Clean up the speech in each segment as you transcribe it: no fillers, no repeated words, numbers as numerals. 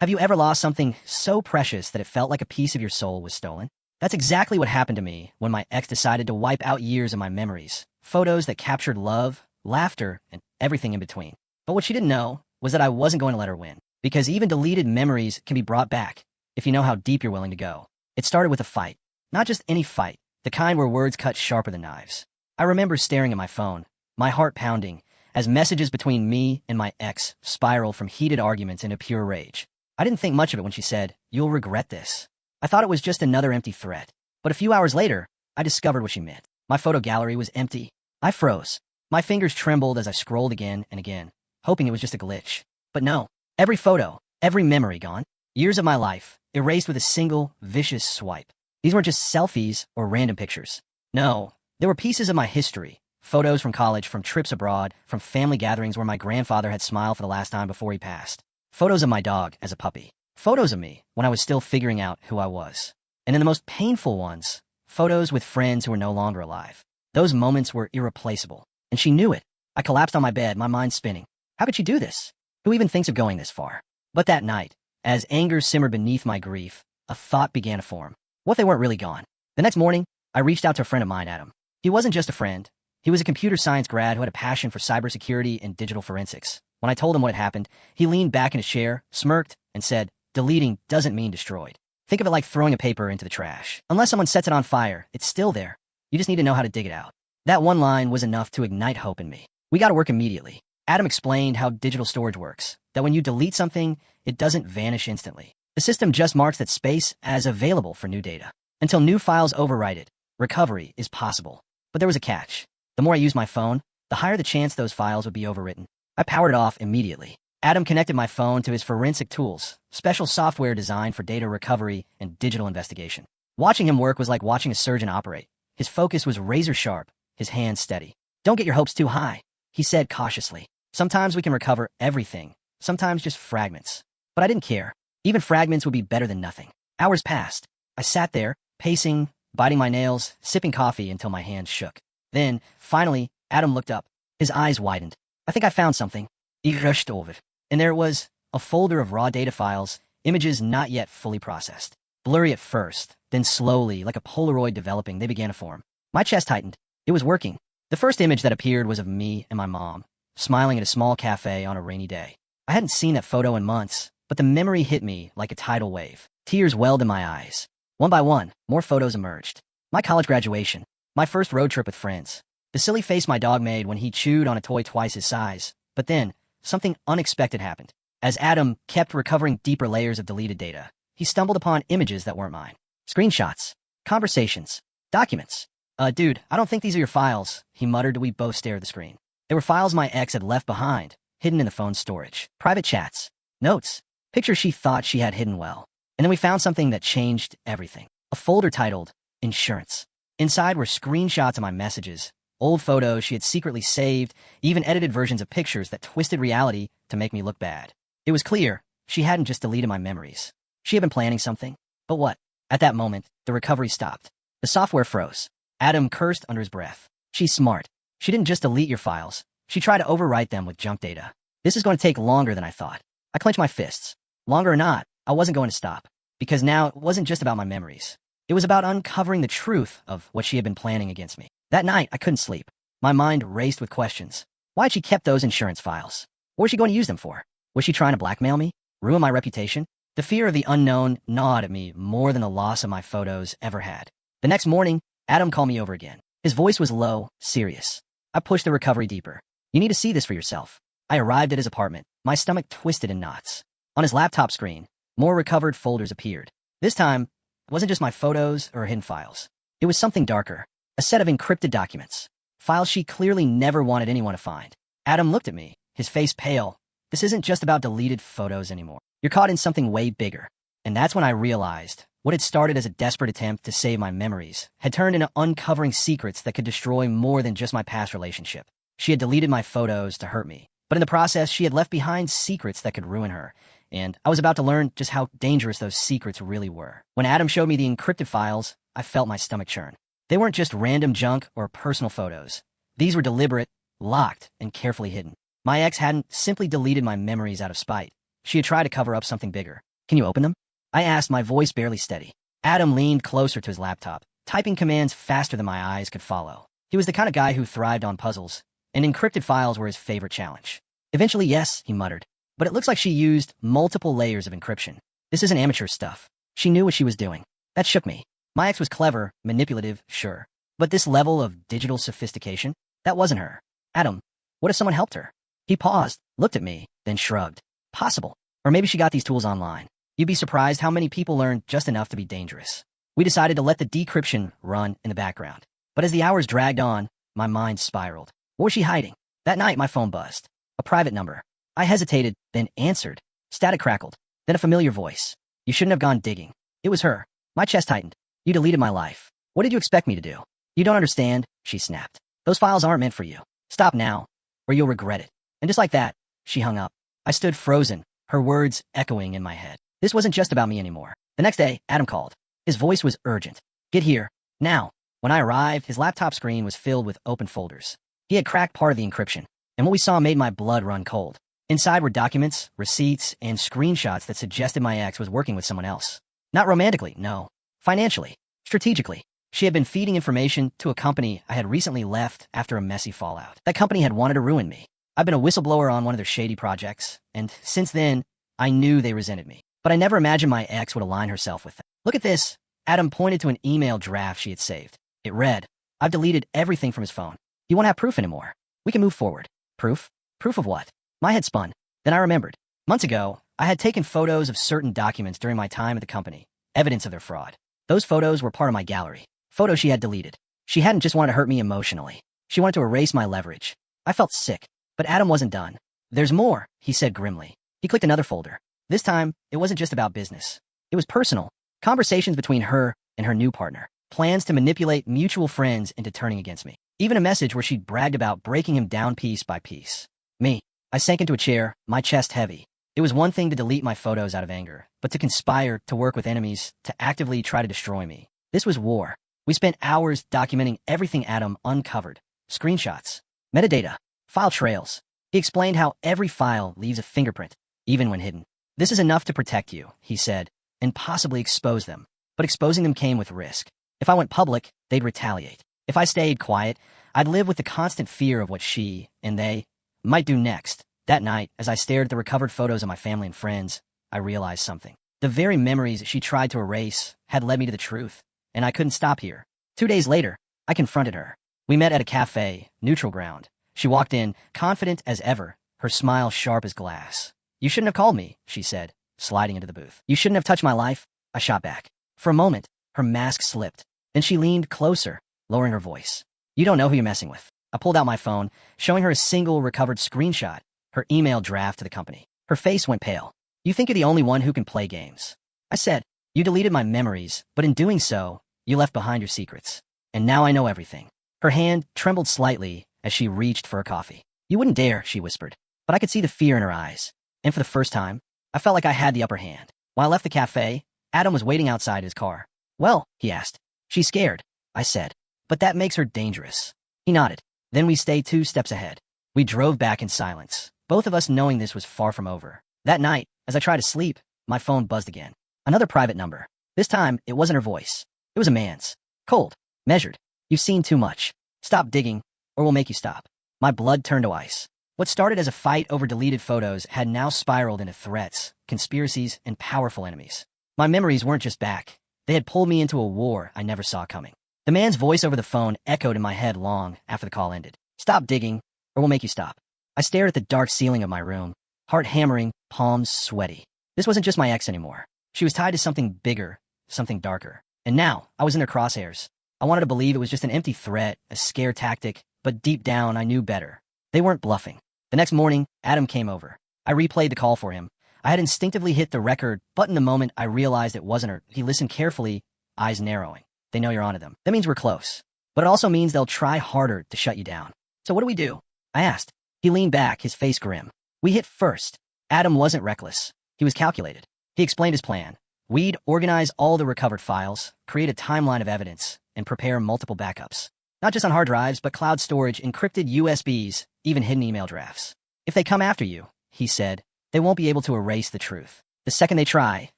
Have you ever lost something so precious that it felt like a piece of your soul was stolen? That's exactly what happened to me when my ex decided to wipe out years of my memories, photos that captured love, laughter, and everything in between. But what she didn't know was that I wasn't going to let her win, because even deleted memories can be brought back if you know how deep you're willing to go. It started with a fight. Not just any fight, the kind where words cut sharper than knives. I remember staring at my phone, my heart pounding, as messages between me and my ex spiraled from heated arguments into pure rage. I didn't think much of it when she said, "You'll regret this." I thought it was just another empty threat. But a few hours later, I discovered what she meant. My photo gallery was empty. I froze. My fingers trembled as I scrolled again and again, hoping it was just a glitch. But no, every photo, every memory gone. Years of my life, erased with a single, vicious swipe. These weren't just selfies or random pictures. No, there were pieces of my history. Photos from college, from trips abroad, from family gatherings where my grandfather had smiled for the last time before he passed. Photos of my dog as a puppy. Photos of me when I was still figuring out who I was. And in the most painful ones, photos with friends who were no longer alive. Those moments were irreplaceable. And she knew it. I collapsed on my bed, my mind spinning. How could she do this? Who even thinks of going this far? But that night, as anger simmered beneath my grief, a thought began to form. What if they weren't really gone? The next morning, I reached out to a friend of mine, Adam. He wasn't just a friend. He was a computer science grad who had a passion for cybersecurity and digital forensics. When I told him what had happened, he leaned back in his chair, smirked, and said, "Deleting doesn't mean destroyed. Think of it like throwing a paper into the trash. Unless someone sets it on fire, it's still there. You just need to know how to dig it out." That one line was enough to ignite hope in me. We got to work immediately. Adam explained how digital storage works, that when you delete something, it doesn't vanish instantly. The system just marks that space as available for new data. Until new files overwrite it, recovery is possible. But there was a catch. The more I used my phone, the higher the chance those files would be overwritten. I powered it off immediately. Adam connected my phone to his forensic tools, special software designed for data recovery and digital investigation. Watching him work was like watching a surgeon operate. His focus was razor sharp, his hands steady. "Don't get your hopes too high," he said cautiously. "Sometimes we can recover everything, sometimes just fragments." But I didn't care. Even fragments would be better than nothing. Hours passed. I sat there, pacing, biting my nails, sipping coffee until my hands shook. Then, finally, Adam looked up. His eyes widened. "I think I found something." He rushed over. And there it was, a folder of raw data files, images not yet fully processed. Blurry at first, then slowly, like a Polaroid developing, they began to form. My chest tightened. It was working. The first image that appeared was of me and my mom, smiling at a small cafe on a rainy day. I hadn't seen that photo in months, but the memory hit me like a tidal wave. Tears welled in my eyes. One by one, more photos emerged. My college graduation, my first road trip with friends, the silly face my dog made when he chewed on a toy twice his size. But then, something unexpected happened. As Adam kept recovering deeper layers of deleted data, he stumbled upon images that weren't mine. Screenshots, conversations, documents. Dude, I don't think these are your files," he muttered. We both stared at the screen. They were files my ex had left behind, hidden in the phone's storage. Private chats, notes, pictures she thought she had hidden well. And then we found something that changed everything. A folder titled Insurance. Inside were screenshots of my messages, old photos she had secretly saved, even edited versions of pictures that twisted reality to make me look bad. It was clear she hadn't just deleted my memories. She had been planning something. But what? At that moment, the recovery stopped. The software froze. Adam cursed under his breath. "She's smart. She didn't just delete your files. She tried to overwrite them with junk data. This is going to take longer than I thought." I clenched my fists. Longer or not, I wasn't going to stop. Because now it wasn't just about my memories. It was about uncovering the truth of what she had been planning against me. That night, I couldn't sleep. My mind raced with questions. Why had she kept those insurance files? What was she going to use them for? Was she trying to blackmail me? Ruin my reputation? The fear of the unknown gnawed at me more than the loss of my photos ever had. The next morning, Adam called me over again. His voice was low, serious. I pushed the recovery deeper. "You need to see this for yourself." I arrived at his apartment, my stomach twisted in knots. On his laptop screen, more recovered folders appeared. This time, it wasn't just my photos or hidden files. It was something darker. A set of encrypted documents. Files she clearly never wanted anyone to find. Adam looked at me, his face pale. "This isn't just about deleted photos anymore. You're caught in something way bigger." And that's when I realized what had started as a desperate attempt to save my memories had turned into uncovering secrets that could destroy more than just my past relationship. She had deleted my photos to hurt me, but in the process, she had left behind secrets that could ruin her. And I was about to learn just how dangerous those secrets really were. When Adam showed me the encrypted files, I felt my stomach churn. They weren't just random junk or personal photos. These were deliberate, locked, and carefully hidden. My ex hadn't simply deleted my memories out of spite. She had tried to cover up something bigger. Can you open them? I asked, my voice barely steady. Adam leaned closer to his laptop, typing commands faster than my eyes could follow. He was the kind of guy who thrived on puzzles, and encrypted files were his favorite challenge. Eventually, yes, he muttered. But it looks like she used multiple layers of encryption. This isn't amateur stuff. She knew what she was doing. That shook me. My ex was clever, manipulative, sure. But this level of digital sophistication, that wasn't her. Adam, what if someone helped her? He paused, looked at me, then shrugged. Possible. Or maybe she got these tools online. You'd be surprised how many people learn just enough to be dangerous. We decided to let the decryption run in the background. But as the hours dragged on, my mind spiraled. What was she hiding? That night, my phone buzzed. A private number. I hesitated, then answered. Static crackled. Then a familiar voice. You shouldn't have gone digging. It was her. My chest tightened. You deleted my life. What did you expect me to do? You don't understand, she snapped. Those files aren't meant for you. Stop now, or you'll regret it. And just like that, she hung up. I stood frozen, her words echoing in my head. This wasn't just about me anymore. The next day, Adam called. His voice was urgent. Get here, now. When I arrived, his laptop screen was filled with open folders. He had cracked part of the encryption, and what we saw made my blood run cold. Inside were documents, receipts, and screenshots that suggested my ex was working with someone else. Not romantically, no. Financially. Strategically. She had been feeding information to a company I had recently left after a messy fallout. That company had wanted to ruin me. I've been a whistleblower on one of their shady projects, and since then, I knew they resented me. But I never imagined my ex would align herself with them. Look at this. Adam pointed to an email draft she had saved. It read, I've deleted everything from his phone. You won't have proof anymore. We can move forward. Proof? Proof of what? My head spun. Then I remembered. Months ago, I had taken photos of certain documents during my time at the company, evidence of their fraud. Those photos were part of my gallery. Photos she had deleted. She hadn't just wanted to hurt me emotionally. She wanted to erase my leverage. I felt sick. But Adam wasn't done. There's more, he said grimly. He clicked another folder. This time, it wasn't just about business. It was personal. Conversations between her and her new partner. Plans to manipulate mutual friends into turning against me. Even a message where she'd bragged about breaking him down piece by piece. Me. I sank into a chair, my chest heavy. It was one thing to delete my photos out of anger, but to conspire to work with enemies, to actively try to destroy me. This was war. We spent hours documenting everything Adam uncovered. Screenshots, metadata, file trails. He explained how every file leaves a fingerprint, even when hidden. This is enough to protect you, he said, and possibly expose them. But exposing them came with risk. If I went public, they'd retaliate. If I stayed quiet, I'd live with the constant fear of what she, and they, might do next. That night, as I stared at the recovered photos of my family and friends, I realized something. The very memories she tried to erase had led me to the truth, and I couldn't stop here. 2 days later, I confronted her. We met at a cafe, neutral ground. She walked in, confident as ever, her smile sharp as glass. You shouldn't have called me, she said, sliding into the booth. You shouldn't have touched my life, I shot back. For a moment, her mask slipped. Then she leaned closer, lowering her voice. You don't know who you're messing with. I pulled out my phone, showing her a single recovered screenshot, her email draft to the company. Her face went pale. You think you're the only one who can play games. I said, you deleted my memories, but in doing so, you left behind your secrets. And now I know everything. Her hand trembled slightly as she reached for a coffee. You wouldn't dare, she whispered. But I could see the fear in her eyes. And for the first time, I felt like I had the upper hand. When I left the cafe, Adam was waiting outside his car. Well, he asked. She's scared, I said. But that makes her dangerous. He nodded. Then we stayed 2 steps ahead. We drove back in silence, both of us knowing this was far from over. That night, as I tried to sleep, my phone buzzed again. Another private number. This time, it wasn't her voice. It was a man's. Cold. Measured. You've seen too much. Stop digging, or we'll make you stop. My blood turned to ice. What started as a fight over deleted photos had now spiraled into threats, conspiracies, and powerful enemies. My memories weren't just back. They had pulled me into a war I never saw coming. The man's voice over the phone echoed in my head long after the call ended. Stop digging, or we'll make you stop. I stared at the dark ceiling of my room, heart hammering, palms sweaty. This wasn't just my ex anymore. She was tied to something bigger, something darker. And now, I was in their crosshairs. I wanted to believe it was just an empty threat, a scare tactic, but deep down I knew better. They weren't bluffing. The next morning, Adam came over. I replayed the call for him. I had instinctively hit the record button the moment I realized it wasn't her. He listened carefully, eyes narrowing. They know you're onto them. That means we're close. But it also means they'll try harder to shut you down. So what do we do? I asked. He leaned back, his face grim. We hit first. Adam wasn't reckless. He was calculated. He explained his plan. We'd organize all the recovered files, create a timeline of evidence, and prepare multiple backups. Not just on hard drives, but cloud storage, encrypted USBs, even hidden email drafts. If they come after you, he said, they won't be able to erase the truth. The second they try,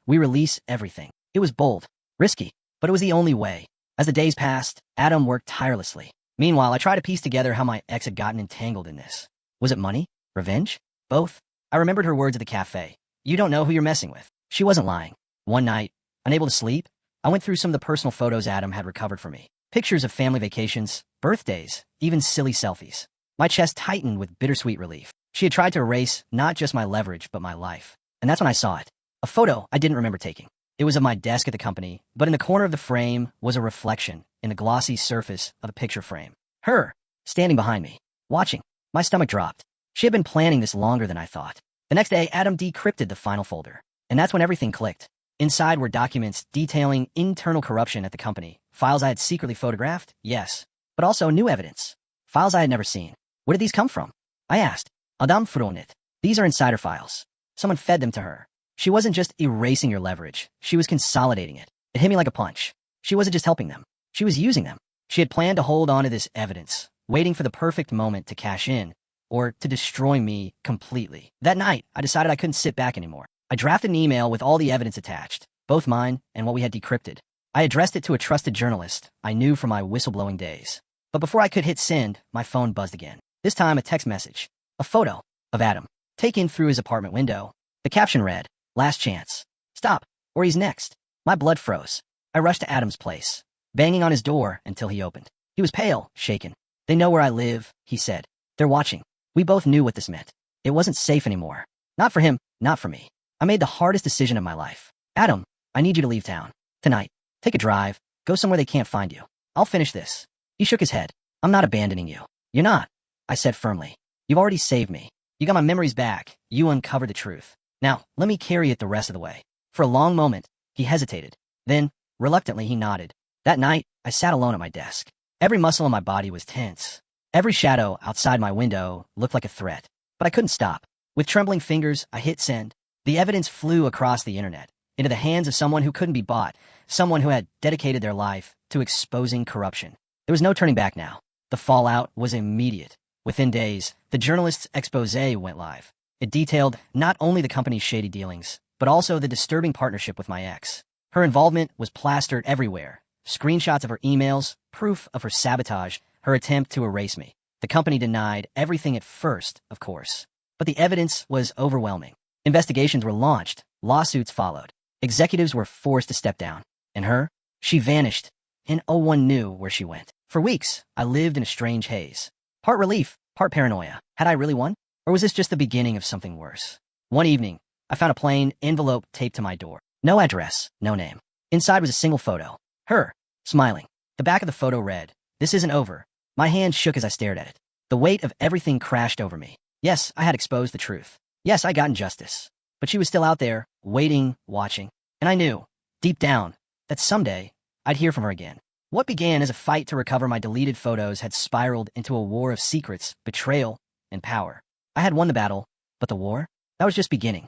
we release everything. It was bold, risky, but it was the only way. As the days passed, Adam worked tirelessly. Meanwhile, I tried to piece together how my ex had gotten entangled in this. Was it money? Revenge? Both? I remembered her words at the cafe. You don't know who you're messing with. She wasn't lying. One night, unable to sleep, I went through some of the personal photos Adam had recovered for me. Pictures of family vacations, birthdays, even silly selfies. My chest tightened with bittersweet relief. She had tried to erase not just my leverage, but my life. And that's when I saw it. A photo I didn't remember taking. It was of my desk at the company, but in the corner of the frame was a reflection in the glossy surface of the picture frame. Her, standing behind me, watching. My stomach dropped. She had been planning this longer than I thought. The next day, Adam decrypted the final folder. And that's when everything clicked. Inside were documents detailing internal corruption at the company. Files I had secretly photographed, yes, but also new evidence. Files I had never seen. Where did these come from? I asked. Adam Fronit. These are insider files. Someone fed them to her. She wasn't just erasing your leverage. She was consolidating it. It hit me like a punch. She wasn't just helping them. She was using them. She had planned to hold on to this evidence, waiting for the perfect moment to cash in, or to destroy me completely. That night, I decided I couldn't sit back anymore. I drafted an email with all the evidence attached, both mine and what we had decrypted. I addressed it to a trusted journalist I knew from my whistleblowing days. But before I could hit send, my phone buzzed again. This time a text message. A photo of Adam, taken through his apartment window. The caption read, "Last chance. Stop, or he's next." My blood froze. I rushed to Adam's place, banging on his door until he opened. He was pale, shaken. "They know where I live," he said. "They're watching." We both knew what this meant. It wasn't safe anymore. Not for him, not for me. I made the hardest decision of my life. "Adam, I need you to leave town. Tonight. Take a drive. Go somewhere they can't find you. I'll finish this." He shook his head. "I'm not abandoning you." "You're not," I said firmly. "You've already saved me. You got my memories back. You uncovered the truth. Now, let me carry it the rest of the way." For a long moment, he hesitated. Then, reluctantly, he nodded. That night, I sat alone at my desk. Every muscle in my body was tense. Every shadow outside my window looked like a threat. But I couldn't stop. With trembling fingers, I hit send. The evidence flew across the internet, into the hands of someone who couldn't be bought, someone who had dedicated their life to exposing corruption. There was no turning back now. The fallout was immediate. Within days, the journalist's expose went live. It detailed not only the company's shady dealings, but also the disturbing partnership with my ex. Her involvement was plastered everywhere. Screenshots of her emails, proof of her sabotage, her attempt to erase me. The company denied everything at first, of course. But the evidence was overwhelming. Investigations were launched. Lawsuits followed. Executives were forced to step down. And her? She vanished, and no one knew where she went. For weeks, I lived in a strange haze. Part relief, part paranoia. Had I really won? Or was this just the beginning of something worse? One evening, I found a plain envelope taped to my door. No address, no name. Inside was a single photo. Her, smiling. The back of the photo read, "This isn't over." My hand shook as I stared at it. The weight of everything crashed over me. Yes, I had exposed the truth. Yes, I got injustice. But she was still out there, waiting, watching. And I knew, deep down, that someday, I'd hear from her again. What began as a fight to recover my deleted photos had spiraled into a war of secrets, betrayal, and power. I had won the battle, but the war? That was just beginning.